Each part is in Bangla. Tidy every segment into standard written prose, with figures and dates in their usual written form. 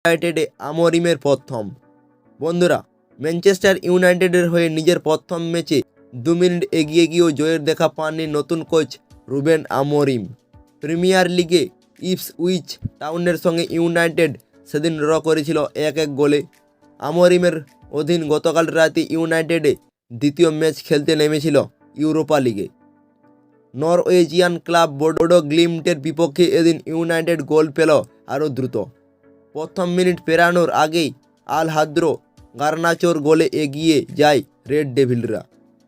ইউনাইটেডে আমরিমের প্রথম। বন্ধুরা, ম্যানচেস্টার ইউনাইটেডের হয়ে নিজের প্রথম ম্যাচে 2 মিনিট এগিয়ে গিয়েও জয়ের দেখা পাননি নতুন কোচ রুবেন আমরিম। প্রিমিয়ার লিগে ইপসউইচ টাউনের সঙ্গে ইউনাইটেড সেদিন ড্র করেছিল 1-1 গোলে। আমরিমের অধীন গতকাল রাতে ইউনাইটেডে দ্বিতীয় ম্যাচ খেলতে নেমেছিল ইউরোপা লিগে। নরওয়েজিয়ান ক্লাব বোডো গ্লিমটের বিপক্ষে এদিন ইউনাইটেড গোল পেল আরও দ্রুত। প্রথম মিনিট পেরানোর আগেই আলহাদ্রো গার্নাচোর গোলে এগিয়ে যায় রেড ডেভিলরা।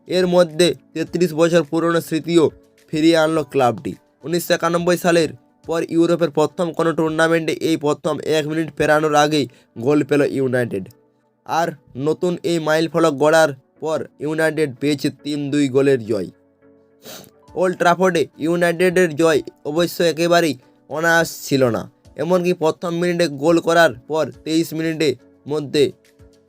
এর মধ্যে 33 বছর পুরনো স্মৃতিও ফিরিয়ে আনলো ক্লাবটি। 1991 সালের পর ইউরোপের প্রথম কোনো টুর্নামেন্টে এই প্রথম 1 মিনিট পেরানোর আগেই গোল পেল ইউনাইটেড। আর নতুন এই মাইল ফলক গড়ার পর ইউনাইটেড পেয়েছে 3-2 গোলের জয়। ওল্ড ট্রাফোর্ডে ইউনাইটেডের জয় অবশ্য একেবারেই অনায়াস ছিল না। এমনকি প্রথম মিনিটে গোল করার পর 23 মিনিটের মধ্যে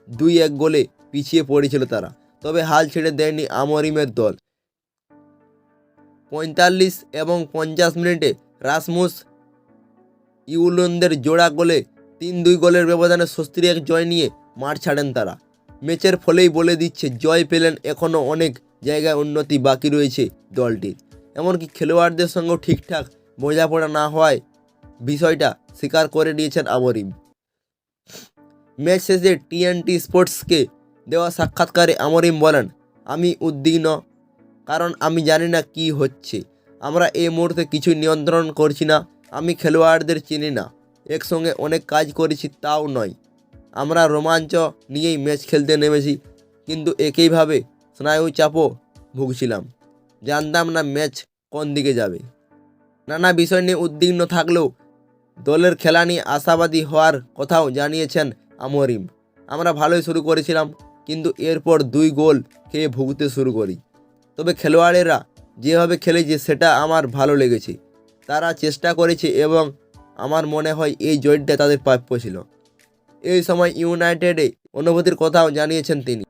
2-1 গোলে পিছিয়ে পড়েছিল তারা। তবে হাল ছেড়ে দেয়নি আমরিমের দল। 45 এবং 50 মিনিটে রাসমুস ইউলুন্দের জোড়া গোলে 3-2 গোলের ব্যবধানে স্বস্তির এক জয় নিয়ে মাঠ ছাড়েন তারা। ম্যাচের ফলেই বলে দিচ্ছে জয় পেলেন, এখনও অনেক জায়গায় উন্নতি বাকি রয়েছে দলটির। এমনকি খেলোয়াড়দের সঙ্গেও ঠিকঠাক বোঝাপড়া না হওয়ায় বিষয়টা স্বীকার করে নিয়েছেন আমরিম। ম্যাচ শেষে টিএনটি স্পোর্টসকে দেওয়া সাক্ষাৎকারে আমরিম বলেন, আমি উদ্বিগ্ন, কারণ আমি জানি না কি হচ্ছে। আমরা এই মুহূর্তে কিছু নিয়ন্ত্রণ করছি না। আমি খেলোয়াড়দের চিনি না, একসঙ্গে অনেক কাজ করেছি তাও নয়। আমরা রোমাঞ্চ নিয়েই ম্যাচ খেলতে নেমেছি, কিন্তু একইভাবে স্নায়ু চাপও ভুগছিলাম। জানতাম না ম্যাচ কোন দিকে যাবে। নানা বিষয় নিয়ে উদ্বিগ্ন থাকলেও দলের খেলা নিয়ে আশাবাদী হওয়ার কথাও জানিয়েছেন আমরিম। আমরা ভালোই শুরু করেছিলাম, কিন্তু এরপর 2 গোল খেয়ে ভুগতে শুরু করি। তবে খেলোয়াড়েরা যেভাবে খেলেছে সেটা আমার ভালো লেগেছে। তারা চেষ্টা করেছে এবং আমার মনে হয় এই জয়টা তাদের প্রাপ্য ছিল। এই সময় ইউনাইটেডে অনুভূতির কথাও জানিয়েছেন তিনি।